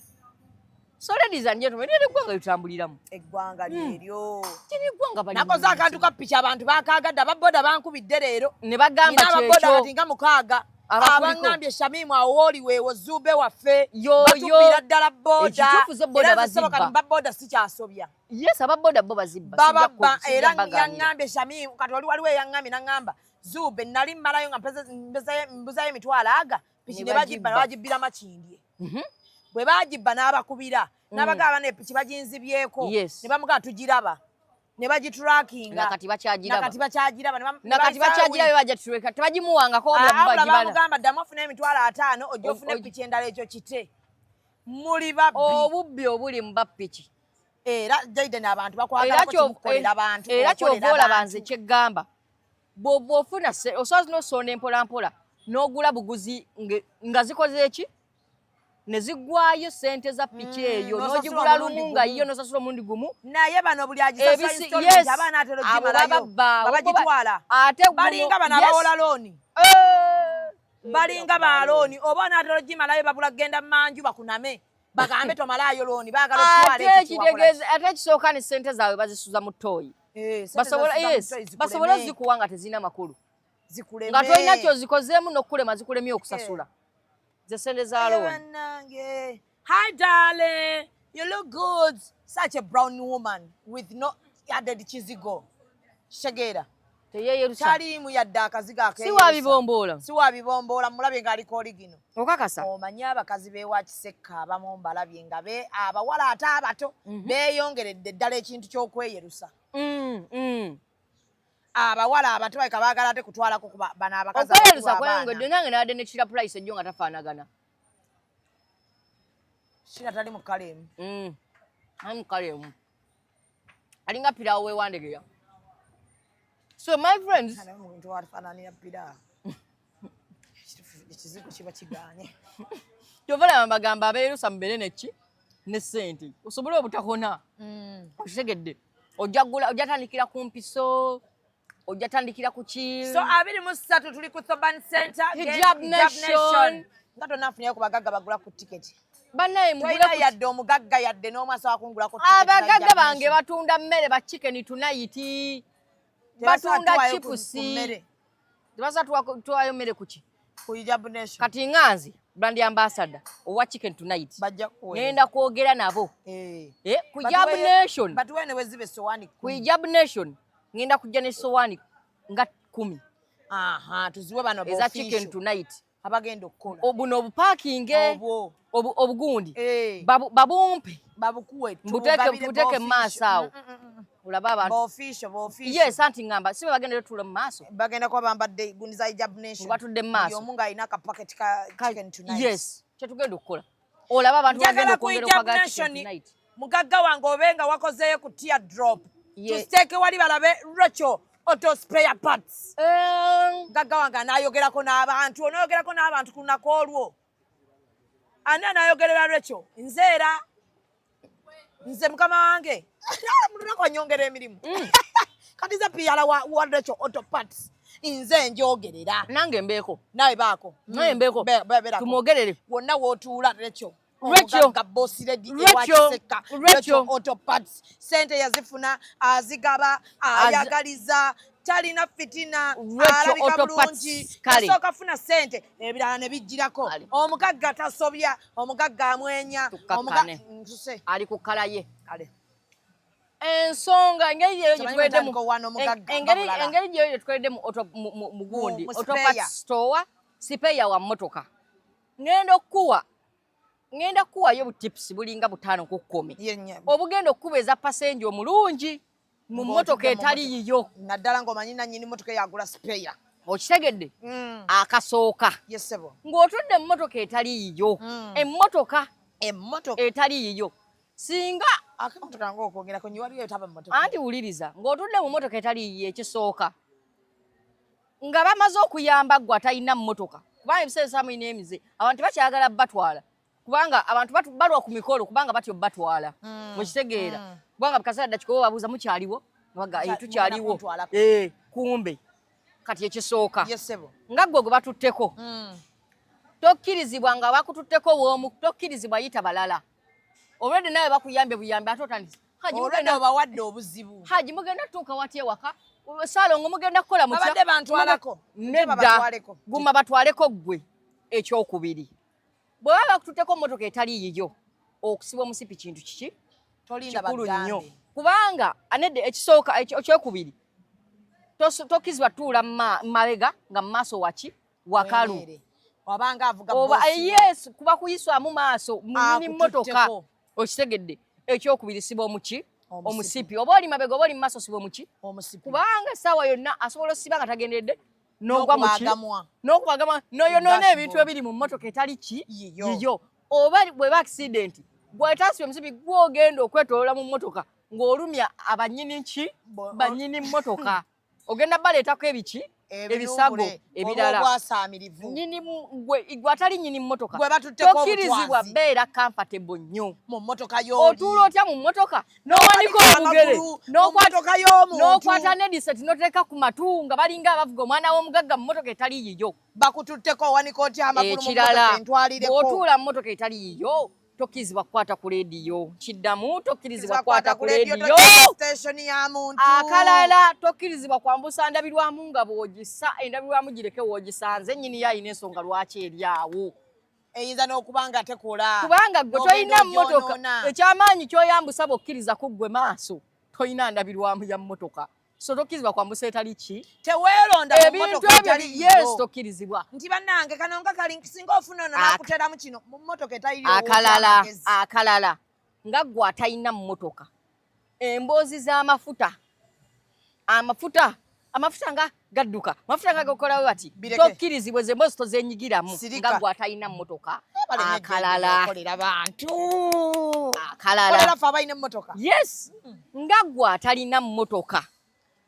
S5: so ladies and gentlemen eggwanga litambuliramu
S6: eggwanga liryo
S5: eggwanga bali
S6: nakoze akantu ka picha abantu bakaagadde ababoda bankubidde leero
S5: ne bagamba
S6: kyekyo kati nga 6 abangambye Shamimu awoli weewo Zube waffe batubira ddala boda baboda sikyasobya
S5: yes ababoda bo bazibba
S6: bababba era yangambye Shamimu kati waliwo yangambye nangamba Zube nali mmalayo nga mbuzayo emitwalo aga piki ne bagibbira makindye bwe bagibba n'abakubira n'abagaba ne piki baginzibyeko ne bamugamba tugiraba ne bagiturakinga
S5: nakati
S6: bakyagiraba
S5: bajja tebagimuwangako
S6: bamugamba ddamu ofuna emitwalo 5 ojja ofune piki endala ekyo kite muli babbi
S5: obubbi obuli mu bappiki
S6: era Jaden abantu bakwagala ko kimukolera abantu
S5: era kyova olaba nze kyeggamba bw'ofuna osobola nosonda empolampola n'ogula buguzi nga zikoze eki ne ziggwayo ssente za piki eyo n'ogigula lumu nga yo nosasula omulundi gumu
S6: naye bano buli agisasa abaana atero gimalayo babagitwala balinga bano abawola looni balinga ba looni oba anaatero gimalayo babula genda manju bakuname bagambe tomalayo looni baagala
S5: okutwala ate ekisooka ne ssente zaabwe bazisuza mu ttooyi basobola zikuwa nga tezirina makulu nga tolina kyozikozeemu n'okkulema zikulemye okusasula ze ssente za looni.
S6: Hi darling, you look good. Such a brown woman with no added chizigo. Shagera. Talimu yadde akazigo akeerusa. Si wa bibombola mulabe ng'aliko oligino.
S5: Okakasa.
S6: Omanyi abakazi b'ewa Kisekka abamu mbalabye nga abawala ate abato beeyongeredde ddala ekintu ky'okweyerusa. Abawala abato baleka baagala ate kutwalako bano abakazi
S5: okweyerusa kweyongedde nange n'adde ne Kira Price ejjo nga tafaanagana.
S6: Kira tali mu kkala emu.
S5: Ali mu kkala emu. Alinga Piraawo weewandegeya. So my friends,
S6: omuntu afaananira Piraawo. Ekizigo kiba kigaanye.
S5: Kyova bagamba abeerusa mubeere neki ne ssente osobole obutakona. Okitegedde ojja tandikira ku mpiso ojja tandikira ku ki.
S6: So 23 tuli ku Thoban Center
S5: Hijab Nation.
S6: Nga tonafunyeyo ku bagagga bagula ku tiketi.
S5: Bannaye
S6: mugula yadde omugagga yadde n'omwasa wakungula ku
S5: tiketi. Abagagga bange batunda mmere ba chicken tonight. Batunda chipusi. Tebasa tuwayo mmere kuki?
S6: Ku Hijab Nation.
S5: Kati nganzi brand ambassador owa chicken tonight. Ngenda kwogera nabo. Ku Hijab Nation.
S6: But when wezibe sowani.
S5: Ku Hijab Nation ngenda kujja ne sowani nga 10.
S6: Aha, tuziwe bano bo
S5: eza chicken tonight.
S6: Abagenda okukola.
S5: Obuno obuparking obugundi. Babumpe.
S6: Babukuwe.
S5: Mbuteke maaso awo. Ulaba abantu.
S6: Official.
S5: Yes, anti ngamba. Sibe bagenda tula mu maaso.
S6: Bagenda kwa bambadde gundi za Hijab Nation.
S5: Batudde mu maaso.
S6: Yomunga alina ka packet ka chicken tonight.
S5: Yes. Kyetugenda okukola. Olaba abantu bagenda okwongera okwaga chicken tonight.
S6: Mugagga wange obenga wakozeeyo ku tear drop. Tusteeke wali balabe Rachel Auto Spare Parts. Mugagga wange anaayogerako n'abantu. Onooyogerako n'abantu ku lunaku olwo. Ani anaayogerera Rachel? Nze mukama wange. Lunaku anyongera emirimu. Kati ze piyala wa Rachel Auto Parts. Nze njogerera.
S5: Nange mbeeko.
S6: Nawe baako.
S5: Naye mbeeko. Tumwogerere.
S6: Wonna w'otuula Rachel.
S5: Rachel
S6: Auto Parts. Sente yazifuna azigaba ayagaliza talina fitina alabika bulungi asooka funa sente ebirala ne bijjirako omugagga tasobya omugagga amwenya
S5: omugagga ali ku kkala ye ensonga engeri yeyo gyetukoleddemu mugundi Auto Parts store sipeya wa mmotoka ngenda kuwayo butips bulinga 5 ku 10 obugenda okuba eza passenger omulungi mu mmotoka etali yiyo
S6: naddala ng'omanyi nannyini mmotoka yagula spare
S5: okitegedde akasooka ng'otudde mu mmotoka etali yiyo emmotoka etali yiyo singa
S6: akamotoka ng'okwogerako nyi waliyo etaba mmotoka
S5: anti wuliriza ng'otudde mu mmotoka etali yiyo ekisooka nga bamaze okuyamba ggwe atalina mmotoka kubanga ebiseera samu ina emize abantu bakyagala batwala kubanga abantu balwa ku mikolo kubanga batyo batwala mukitegeera kubanga bikaseera ddakikowo babuuza mukyaliwo baga tukyaliwo kumbe kati ekisooka nga ggwe gwe batutteko tokkirizibwa nga bakututteko bw'omu tokkirizibwa yita balala olwedde nawe bakuyambye buyambe ate otandise
S6: olwedde obawadde obuzibu
S5: haji mugenda tutuuka wati ewaka Salongo mugenda kukola mutya
S6: babadde bantwalako
S5: nedda guma batwaleko ggwe ekyokubiri bwe baba bakututteko mmotoka etali yiyo okusibwa omusipi kintu kiki
S6: tolinda bagambe
S5: kubanga anedde ekisooka ekyokubiri tokkizibwa tuula mabega nga mu maaso waki wakalu
S6: wabanga avuga
S5: yes kuba kuyiswamu maaso munyini mmotoka okitegedde ekyokubiri sibwa omuki omusipi oba oli mabega oba oli mu maaso sibwa omuki kubanga essaawa yonna asobola osiba nga tagendedde n'ogwa muki n'okwagamwa n'oyonoona ebintu ebiri mu mmotoka etali ki yiyo oba bweba accident bw'etasiba omusibi gw'ogenda okwetolola mu mmotoka ng'olumya abanyini ki banyini mmotoka ogenda baleetako ebiki ebisago ebirala nyini gwe atali nyini mmotoka tokkirizibwa beera comfortable nnyo
S6: mu mmotoka y'oli
S5: otuula otya mu mmotoka n'owanika omugere n'okwata nediseti n'oteeka ku matu nga balinga abavuga omwana w'omugagga mu mmotoka etali yiyo
S6: bakututteko owanika otya amakulu mu mmotoka entwalireko
S5: bw'otuula mu mmotoka etali yiyo tokkirizibwa kukwata ku leediyo kiddamu tokkirizibwa kukwata ku leediyo
S6: station ya muntu
S5: akalala tokkirizibwa kwambusa ndabirwamu nga bw'ogisa endabirwamu gireke w'ogisanze nnyini yayina ensonga lwaki eri awo
S6: eyinza n'okuba nga tekola
S5: kubanga gwe toyina mmotoka ekyamaanyi ky'oyambusa bw'okkiriza ku ggwe maaso toyina ndabirwamu ya mmotoka so tokkirizibwa kwambusa etali ki
S6: teweeronda mu mmotoka etali
S5: yes tokkirizibwa
S6: nti bannange kano nga kali singa ofuna ono nakuteramu kino mu mmotoka etali
S5: akalala nga ggwe atayina mmotoka emboozi z'amafuta amafuta nga gadduka amafuta nga gakolawo bati tokkirizibwa ze mboozi tozeenyigiramu nga ggwe atayina mmotoka akalala
S6: fe abalina emmotoka
S5: yes nga ggwe atalina mmotoka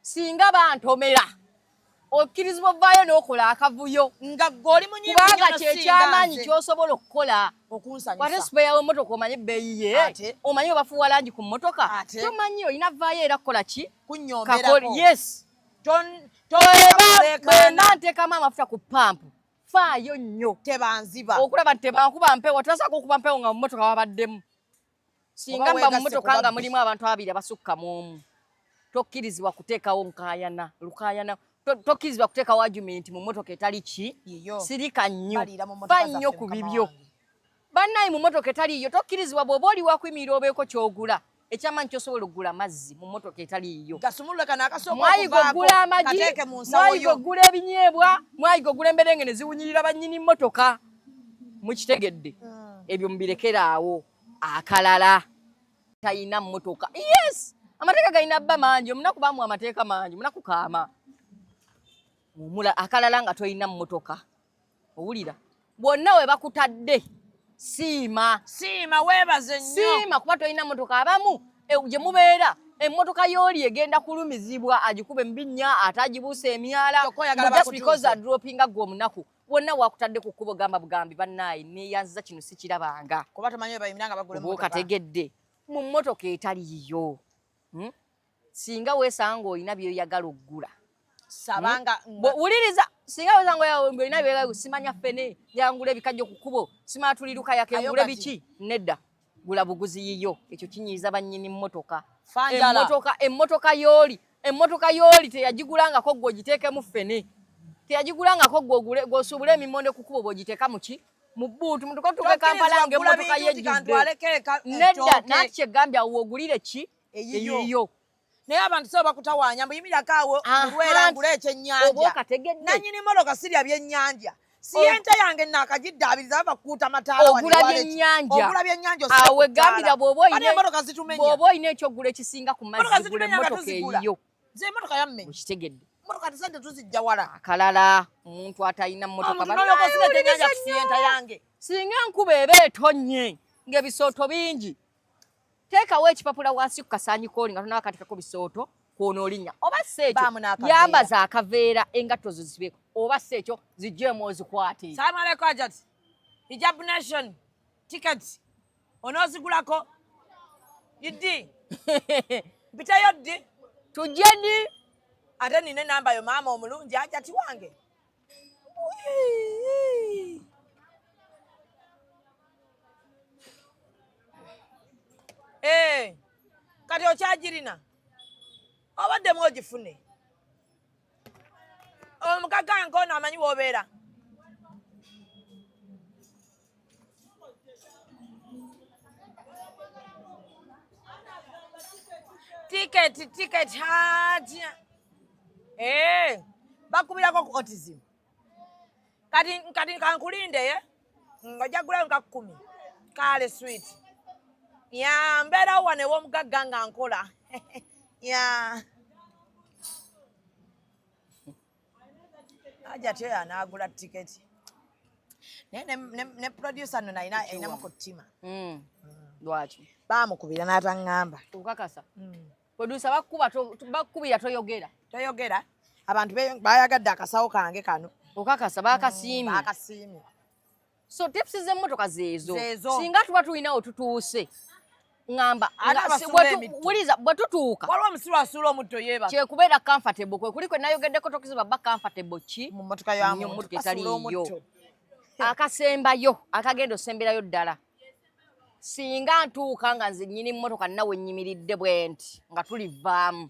S5: singa bantomera okkirizibwa ovaayo n'okola akavuyo
S6: nga gw'oli
S5: kubanga kyekyamaanyi ky'osobola okukola
S6: okunsanyusa
S5: wate sipeeya w'emmotoka omanye ebbeeyi ye omanyi obafuwa langi ku mmotoka tomanyi olina vaayo era kukola ki
S6: kunnyomerako
S5: yes bwemba nteekamu amafuta ku pampu faayo nnyo
S6: tebanziba
S5: okulaba nti tebankuba mpewo tasaako okuba mpewo nga mu mmotoka wabaddemu singa mba mu mmotoka nga mulimu abantu ababiri abasukka mu omu tokkirizibwa kuteekawo lukaayana tokkirizibwa kuteekawo argument mu mmotoka etali ki sirika nnyo fa nnyo ku bibyo bannayi mu mmotoka etaliiyo tokkirizibwa bw'oba oli wakuyimirira obeeko ky'ogula ekyamanyi kyosobola okugula mazzi mu mmotoka etaliiyo mwayiga ogula amagi mwayiga ogula ebinyeebwa mwayiga ogula emberenge ne ziwunyirira bannyini mmotoka mukitegedde ebyo mubirekeraawo akalala tayina mmotoka yes amateeka galina bba mangi omunaku bamuwa amateeka mangi munaku kaama akalala nga toyina mmotoka owulira bwonna we bakutadde siima
S6: weebaze nnyo
S5: siima kuba toyina mmotoka abamu gye mubeera emmotoka y'oli egenda kulumizibwa agikuba embinnya ate agibuusa emyala just because adropinga gwe omunaku bwonna wakutadde ku kkubo gamba bugambi bannaayi neeyanziza kino sikirabanga
S6: kuba tomanyi bayimiranga bagula emmotoka
S5: okategedde mu mmotoka etaliiyo singa weesanga olina byoyagala oggula wuliriza singa weesanga olina byoyagala simanya ffene yangula ebikajjo ku kkubo simanya tuliruka yakengule biki nedda gula buguzi yiyo ekyo kinyiiza bannyini mmotoka emmotoka y'oli teyagigulangako gwe ogiteekemu ffene teyagigulangako gwe osuubula emimonde ku kkubo bw'ogiteeka muki mu bbuutu mutukotuke Kampala ng'emmotoka yejjudde nedda naati kyegambye awo ogulire ki eyiyo
S6: naye abantu so bakutawaanya muyimirako awo mulwera ngula ekyennyanja nannyini mmotoka sirya byennyanja siyente yange naakagiddaabiriza bava kukuuta mataala
S5: ogula byennyanja awo egambira bw'oba olina ekyogula ekisinga ku mazzi gula emmotoka eyiyo
S6: nze emmotoka yamme
S5: mukitegedde
S6: emmotoka tisente tuzijja wala
S5: akalala omuntu atalina mmotoka
S6: siyente yange
S5: singa enkuba eba etonnye ng'ebisooto bingi teekawo ekipapula wansi ku kasaanyi kooli nga tonakatekako bisooto kw'onoolinnya oba si ekyo yambaza akaveera engatto zo zibeeko oba si ekyo zijjeemu ozikwate
S6: Salamu alaikum Ajat Hijab Nation ticket onoozigulako iddi mpitayo ddi
S5: tujje ddi
S6: ate nina enamba yo maama omulungi Ajati wange kati okyagirina obaddemu ogifune omukaka nkoono amanyi w'obeera tiketi hatya bakubirako ku autism kati kankulinde ng'ojja gulayo nka 10 kale sweet ya mbeera wane w'omugagga nga nkola ya Ajati oyo anaagula tiketi naye ne producer no ayinamu ku ttima
S5: Lwaki?
S6: Baamukubira n'ataŋŋamba.
S5: Okakasa. Producer bakubira toyogera.
S6: Toyogera. Abantu bayagadde akasawo kange kano.
S5: Okakasa bakasiimye.
S6: Bakasiimye.
S5: So tips z'emmotoka zeezo.
S6: Zeezo.
S5: Singa tuba tulinawo tutuuse. Ngamba wuliza bwe tutuuka.
S6: Waliwo omusiru asuula omutto yeeba.
S5: Kyekubeera comfortable kwe kuli kwe nayogeddeko tokiziba ba comfortable ki?
S6: Mu mmotoka ya
S5: nnyo
S6: muntu
S5: etaliyo. Akasembayo akagenda osemberayo ddala. Singa ntuuka nga nze nnyini mmotoka nawe nnyimiridde bwe nti nga tulivaamu.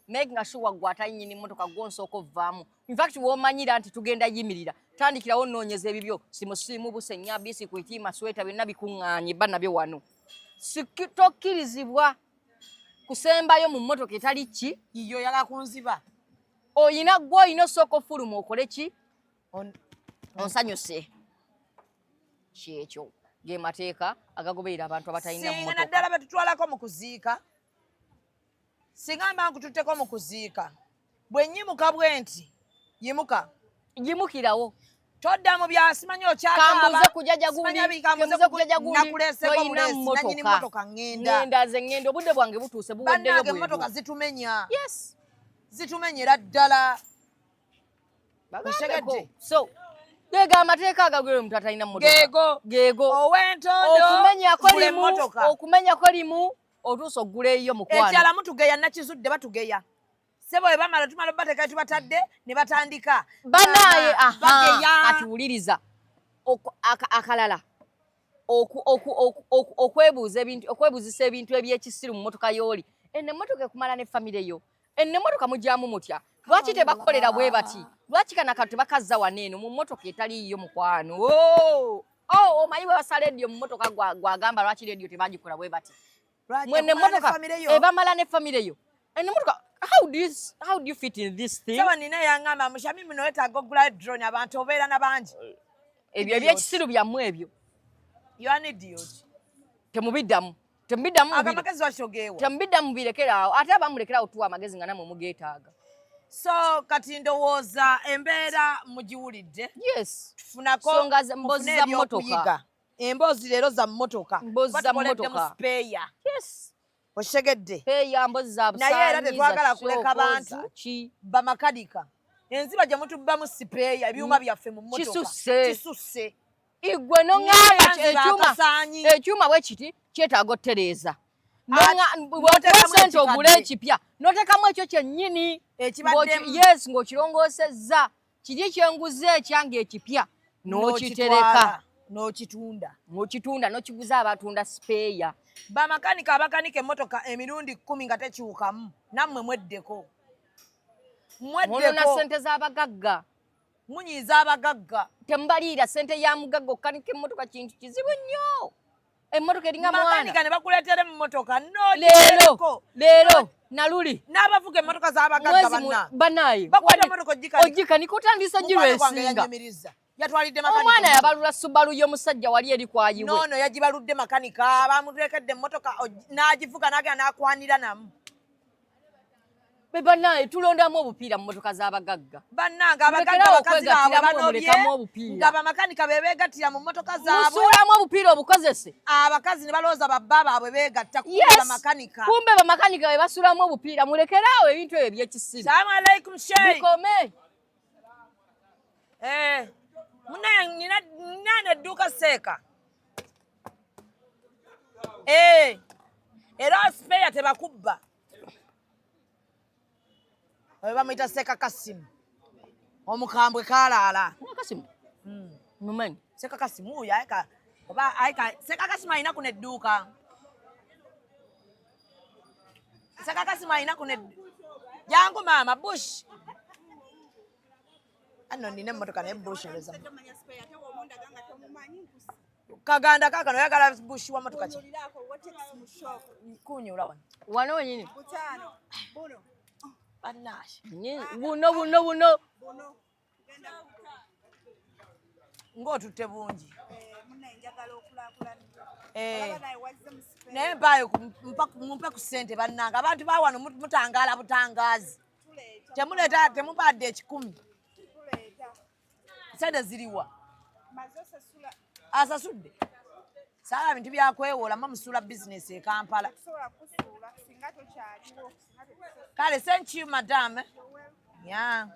S5: Making sure gwe atanyini mmotoka gwonsooka ovaamu. In fact w'omanyira nti tugenda yimirira. Tandikirawo nnoonyeza ebibyo simusiimu busenya bisi kuitima sweta byonna bikuŋŋaanye bannabyo wano. Tokkirizibwa kusembayo mu mmotoka etali ki?
S6: Iyo yala kunziba.
S5: Oyina gwe oyina osooka ofuluma okole ki? Onsanyuse. Kyekyo ge mateeka agagoberera abantu abatalina mmotoka.
S6: Singa naddala betutwalako mu kuziika. Singa mba nkututteko mu kuziika. Bwe nnyimuka bwe nti yimuka.
S5: Yimukirawo.
S6: Todda mu bya simanyi okyakaaba.
S5: Kambuze kujaja gundi.
S6: Kambuze kujaja gundi. Nakuleeseko bulesi. Nanyini mmotoka ngenda.
S5: Ngenda nze ngenda obudde bwange butuuse buweddeyo bwe.
S6: Bannange emmotoka zitumenya.
S5: Yes.
S6: Zitumenyera ddala.
S5: Bagambeko. So geega amateeka agagwera omuntu atalina mmotoka. Geego.
S6: Owentondo.
S5: Okumenyako limu otuusa ogguleeyo mukwano.
S6: Ekyala mutugeya nakizudde batugeya. Sebo bwe bamala tumala bateeka tubatadde ne batandika.
S5: Banaaye katuwuliriza. Akalala. Okwebuuzisa ebintu ebyekisiru mu mmotoka y'oli. Enne emmotoka ekumala ne famire yo. Enne emmotoka mugyamu mutya. Lwaki tebakolera bwe bati? Lwaki kanakatu bakazza wano eno mu mmotoka etaliiyo mukwano? Omanyi bwe basala eddiyo mu mmotoka gwagamba lwaki reddiyo tebagikola bwe bati. Mwene emmotoka ebamala ne famire yo. Enne emmotoka how do you fit in this thing?
S6: Saba nina yangamba mushami muno wetaaga ogulayo drone abantu obeera na bangi.
S5: Ebyo ebyekisiru byammwe ebyo.
S6: You are an idiot.
S5: Temubiddamu.
S6: Amagezi washogeewo.
S5: Temubiddamu birekeraawo. Ate abamulekerawo tuwa amagezi nga namwe mugeetaaga.
S6: So kati ndowooza embeera mugiwulidde.
S5: Yes.
S6: Tufunako
S5: songa mbozi za mmotoka.
S6: Emboozi leero za mmotoka.
S5: Mbozi za mmotoka.
S6: Speya.
S5: Yes.
S6: Oshegedde.
S5: Speya mbozi za busaanyi.
S6: Naye era tetwagala kuleka bantu bamakanika. Enziba gye mutubbamu sipeya ebyuma byaffe mu mmotoka. Kisusse.
S5: Igwe nongamba ekyuma bwe kiti kyetaaga ottereeza. Bw'oteeka sente ogule ekipya n'oteekamu ekyo kyennyini. Yes, ng'okirongoosezza. Kiri kyenguze ekyange ekipya n'okitereka. N'okitunda n'okiguza abatunda sipeya.
S6: Bamakanika abakanika emmotoka emirundi 10 nga tekyukamu. Nammwe mweddeko.
S5: Mulina ssente z'abagagga.
S6: Munyiiza abagagga.
S5: Tembaliira ssente ya mugagga okukanika emmotoka kintu kizibu nnyo. Emmotoka eringa mwana.
S6: Makanika ne bakuleetera emmotoka.
S5: Leero naluli.
S6: N'abavuga emmotoka z'abagagga
S5: bannaaye.
S6: Bakwata emmotoka
S5: ogikanika otandisa girwesinga.
S6: Yatwalidde makanika.
S5: Omwana yabalula Subaru y'omusajja wali eri kwayiwe.
S6: Noono yagibaludde makanika. Bamuteekedde emmotoka n'agivuga n'agenda n'akwanira namu.
S5: Be bannaaye tulondamu obupiira mu mmotoka z'abagagga.
S6: Bannange abagagga bakazi baabwe banobye nga bamakanika be beegattira mu mmotoka zaabwe.
S5: Musuulamu obupiira obukozese.
S6: Abakazi ne balowooza babba baabwe beegatta kumbe bamakanika.
S5: Kumbe bamakanika be basuulamu obupiira mulekeraawo ebintu ebyo ebyekisiru.
S6: Salaamu alaikum sheikh.
S5: Bikome.
S6: Munaye nina edduuka seeka. Era speya tebakubba. Bamuyita Seka Kasimu. Omukambwe kaalaala.
S5: Kasimu. Mumanyi.
S6: Seka Kasimu oyo ayika Seka Kasimu alina kuno edduuka. Seka Kasimu alina kuno jangu maama Bush. Ano nina emmotoka naye Bush oleza. Kaganda kakano oyagala Bush wa mmotoka ki? Kunyula wano.
S5: Wano nyini.
S6: Bannaaye.
S5: Buno.
S6: Ng'otutte bungi. Naye mpaayo mumpe ku ssente bannange. Abantu ba wano mutangaala butangaazi. Temuleeta temubaadde 10. Sente ziriwa? Asasudde. Saala bintu byakwewola musuula business e Kampala. Kale, thank you, madam. Yeah.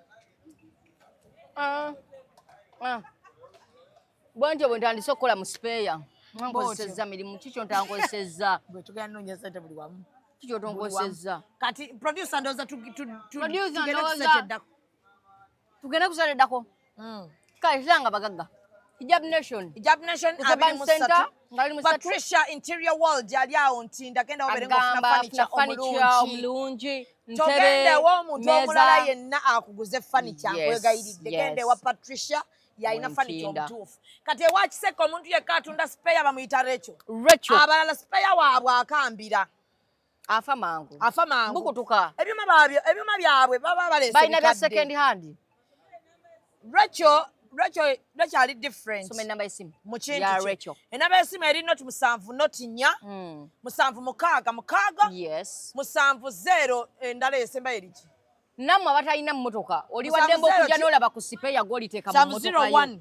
S5: Bwantyo bwe ntandise okukola mu Speya. Nkozesezza mirimu kikyo ntankozesezza.
S6: Bwe tugenda nnoonya ssente buli wamu.
S5: Kikyo tonkozesezza.
S6: Kati producer ndowooza
S5: Tugende kusaleddako. Kale kiranga bagagga. Hijab Nation.
S6: Hijab Nation abiri mu ssatu. Patricia Interior World yali awo nti ndagenda obeerenga ofuna furniture
S5: omulungi.
S6: Togendewo omuntu omulala yenna akuguze furniture nkwegayiridde. Genda ewa Patricia yalina furniture omutuufu. Kati ewa Kiseka omuntu yekka atunda spare bamuyita Rachel. Abalala spare waabwe akambira.
S5: Afa mangu. Bukutuka.
S6: Ebyuma byabwe baba baleese
S5: balina bya second hand.
S6: Rachel ali different.
S5: Some enamba y'essimu
S6: ya Rachel. Enamba y'essimu eri not 7 not 4. 7
S5: Yes.
S6: 7 endala esemba eriki.
S5: Namwe abatalina mmotoka oli wadde okujja n'olaba ku Sipeya gw'oliteeka mu mmotoka yo.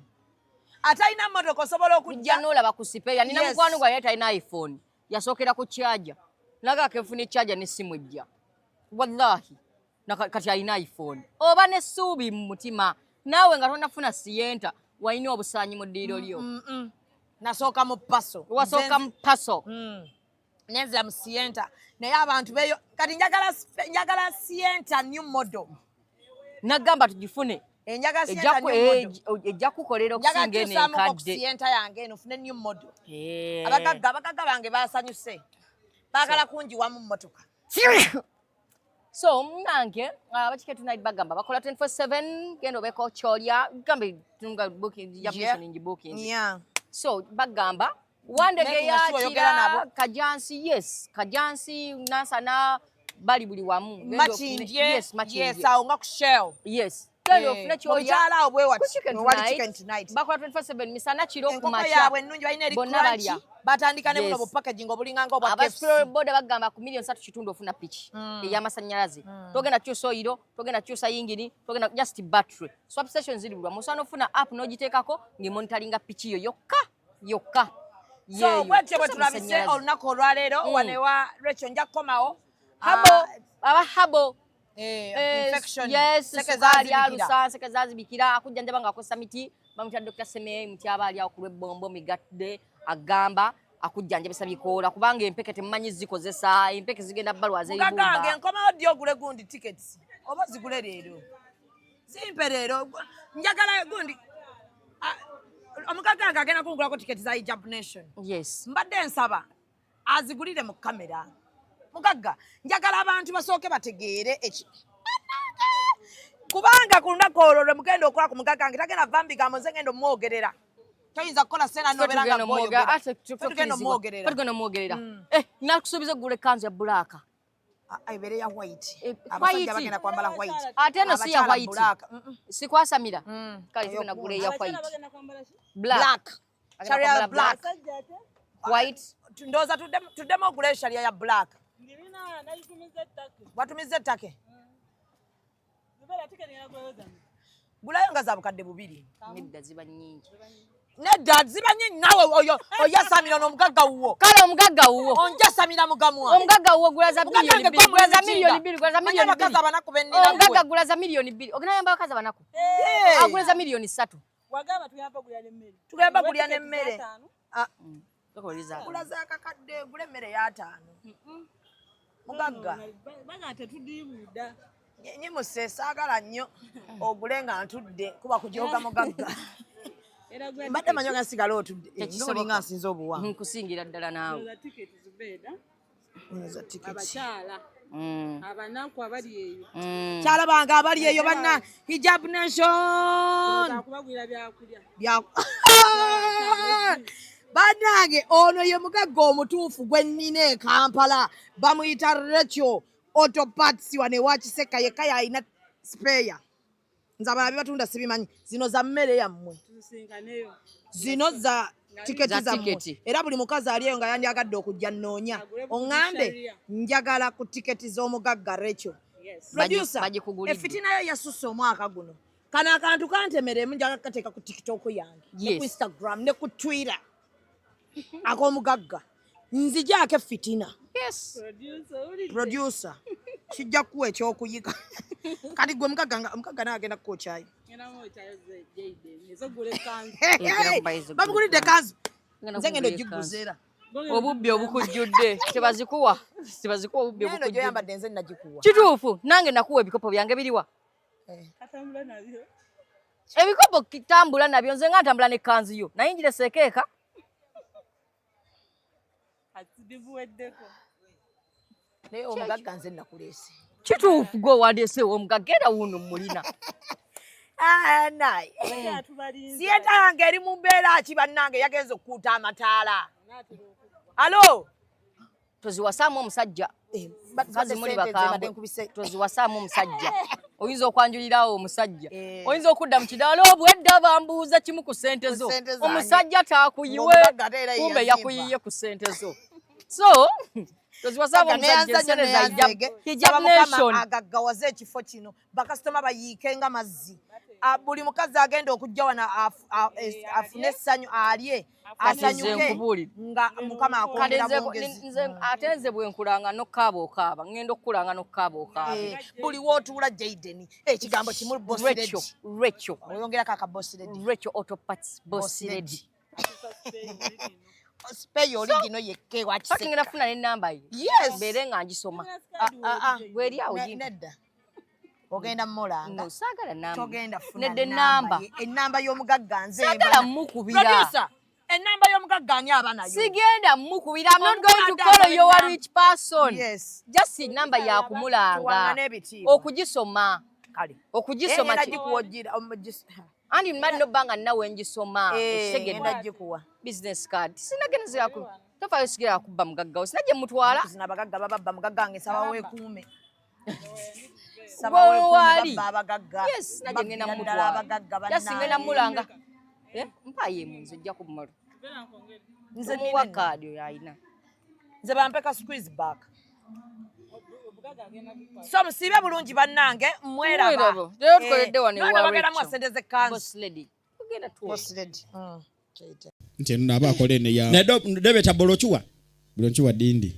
S6: Atalina mmotoka osobola okujja
S5: n'olaba ku Sipeya. Nina mukwano gwa yali talina iPhone. Yasookera ku charger. Naga kefuni charger n'essimu ejja. Wallahi. Kati alina iPhone. Oba n'essuubi mu mutima. Naawe nga tonafuna siyenta walina obusaanyi mu ddiiro lyo.
S6: Nasooka mu paso.
S5: Wasooka mu paso.
S6: Nenzira mu siyenta. Naye abantu beyo kati njagala siyenta new model.
S5: Nagamba tugifune.
S6: Enjaga siyenta new model.
S5: Ejja kukolera okusinga eno enkadde.
S6: Siyenta yange eno fune new model. Abagagga bange basanyuse. Baagala kunjiwa mu mmotoka.
S5: So nange abatiketi night bagamba bakola 24/7 gendo beko cholya gambe tunga booking Nation booking.
S6: Yeah.
S5: So bagamba one day ya Kajansi, yes, Kajansi nasana bali buli wamu.
S6: Yes, awo nga ku Shell.
S5: Yes. Gendo funa cholya
S6: ala obwe wali chicken tonight.
S5: Bakola 24/7 misana kiro ku macha.
S6: Yaabwe nnungi balina eri crunchy. Batandika ne buno bu packaging obulinganga obwa KFC.
S5: Abasitolo boda bagamba ku million 3 kitundu ofuna pitch ey'amasannyalaze. Togenda kyusa oyiro, togenda kyusa yingini, togenda just battery. Swap station ziri bulwa. Musana ofuna app n'ogiteekako ng'emonitalinga pitch yo yokka.
S6: So bwetyo bwe tulabise olunaku olwaleero wane wa Rachel nja kukomawo.
S5: Habo.
S6: Infection.
S5: Yes, seke zazibikira akujjanjaba ng'akozesa miti bamutya Dr. Seme muti aba ali awo ku lw'ebbombo migatde agamba akujjanjabisa bikoola kubanga empeke temumanyi zikozesa empeke zigenda balwaza ebibumba.
S6: Mugagange nkomawo ddi ogule gundi tickets oba zigule leero zimpe leero njagala gundi omugagange agenda kungulako tickets za Hijab Nation.
S5: Yes.
S6: Mbadde nsaba azigulire mu kamera. Mugagga njagala abantu basooke bategeere kubanga ku lunaku olwo lwe mugenda okola ku mugagange tagenda vambiga muze ngenda omwogerera. Toyinza kukola sena noberanga mwogerera. Tugenda omwogerera. Nakusuubiza ogula ekkanzu ya bbulaaka. Ebere ya white. Abasajja bagenda kwambala white.
S5: Ate no si ya white. Sikwasamira. Kale tugenda gula ya white. Black. Sharia black. White.
S6: Ndoza tuddemu ogula sharia ya black. Watumiza ettake. Gulayo nga za bukadde bubiri.
S5: Nedda ziba nnyingi.
S6: Nedda ziba nnyingi nawe oyasamira n'omugagga wuwo.
S5: Kale omugagga wuwo.
S6: Onjasamira mugamwa.
S5: Omugagga wuwo gula za milioni 2. Gula za milioni 2. Gula za milioni 2.
S6: Bakaza banaku bennina.
S5: Omugagga gula za milioni 2. Ogenayamba bakaza banaku. Agula za milioni 3.
S7: Wagamba tuyamba gulya n'emmere.
S6: Tugamba gulya n'emmere.
S5: Gula
S6: za kakadde gula emmere ya 5. Mugagga.
S7: Baga tetudibuda.
S6: Nyimuse saagala nnyo ogule nga ntudde kuba kujoga mugagga. Mbadde manyo nga sigala otudde. Olinga nsinza obuwa.
S5: Nkusingira ddala naawe.
S7: Za ticket Zubeda.
S6: Za ticket.
S7: Abakyala. Abananku abali eyo.
S6: Kyala banga abali eyo banna Hijab Nation.
S7: Kubagwira byakulya.
S6: Banange ono ye mugagga omutuufu gwe nnina e Kampala bamuyita Rachel Auto Parts wane wa Kiseka yekka yalina spare. Nze abalabi batunda sibimanyi. Zino za mmere yammwe.
S7: Tusinganeyo.
S6: Zino za tiketi zammwe. Era buli mukazi ali eyo nga yandyagadde okujja nnoonya. Oŋŋambe njagala ku tiketi z'omugagga Rachel. Producer, efitina yo yasusse omwaka guno. Kano akantu kantemeremu njagala kateeka ku TikTok yange. Ne ku Instagram ne ku Twitter. ak'omugagga nzijaako fitina
S5: Yes.
S6: producer kijja kuwa ekyokuyiga kati gwe omugagga naagenda kukokyayo bamugulidde kanzu nze ngenda ogiguza era
S5: Obubbi obukujjudde tebazikuwa obubbi
S6: eno gyoyambadde nze nagikuwa
S5: kituufu nange nakuwa ebikopo byange biriwa ebikopo kitambula nabyo nze nga ntambula n'ekkanzu yo nayingira sekeeka
S6: naye omugagga nze nakuleese
S5: kituufu gwe wandeeseewo omugagga era wuno mulina
S6: naye siyetange eri mu mbeera ki bannange yagenza okukuuta amataala alo
S5: toziwasaamu omusajja kazi muli bakambwe toziwasaamu omusajja oyinza okwanjulirawo omusajja oyinza okudda mu kidaala obwedda bambuuza kimu ku ssente zo omusajja taakuyiwe kumbe yakuyiye ku ssente zo so toziwasaamu omusajja hijab nation
S6: agaggawaza ekifo kino bakasitoma bayiike nga mazzi buli mukazi agenda okujja wano afune essanyu alye asanyuke nga mukama akwongera mwongezi
S5: ate nze bwe nkulanga n'okukaaba okaaba ngenda okukulanga n'okukaaba okaaba
S6: buli wootuula Jayden ekigambo kimu
S5: Rachel
S6: oyongerako aka boss lady
S5: Rachel Autoparts boss lady
S6: spare origino yekke
S5: wakise ngenda funa n'ennamba ye
S6: yes
S5: mbeere nga ngisoma bweri awo
S6: nedda ogenda mulanga
S5: saagala namba
S6: togenda funa
S5: nedda
S6: ennamba y'omugagga nze
S5: saagala mukubira
S6: ennamba y'omugagga ani aba nayo
S5: sigenda mukubira I'm not going to call you a rich person
S6: yes
S5: just namba ya kumulanga okugisoma
S6: kale
S5: okugisoma
S6: gikuwojira
S5: andi mali no banga nawe ngisoma
S6: segenda gikuwa
S5: business card sinagenze yaku tofayo sigira kubba mugagga sinaje mutwala
S6: sinabagagga babba mugagga nge sawa wekuume
S5: wali
S6: abagagga
S5: yes naje ngena mutwala
S6: abagagga banna
S5: just ngena mulanga mpaye munze jja kumalo nze ni wakadi yaina
S6: nze bampeka squeeze back so musibe bulungi bannange mweraba
S5: lero tukoledde wano ewa
S6: bagenda mwasente z'ekkanzu
S5: boss lady tugenda tu
S6: boss lady
S8: nti eno naba akola eno ya nedebeta bolochuwa dindi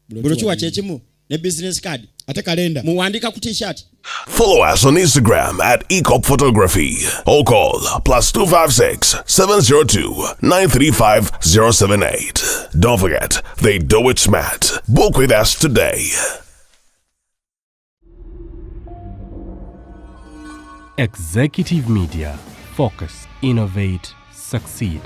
S8: bolochuwa kyekimu ne business card ate kalenda muwandika ku t-shirt.
S9: Follow us on Instagram at Ecop Photography or call +256 702 935 078. Don't forget, they do it smart. Book with us today.
S4: Executive Media. Focus, innovate, succeed.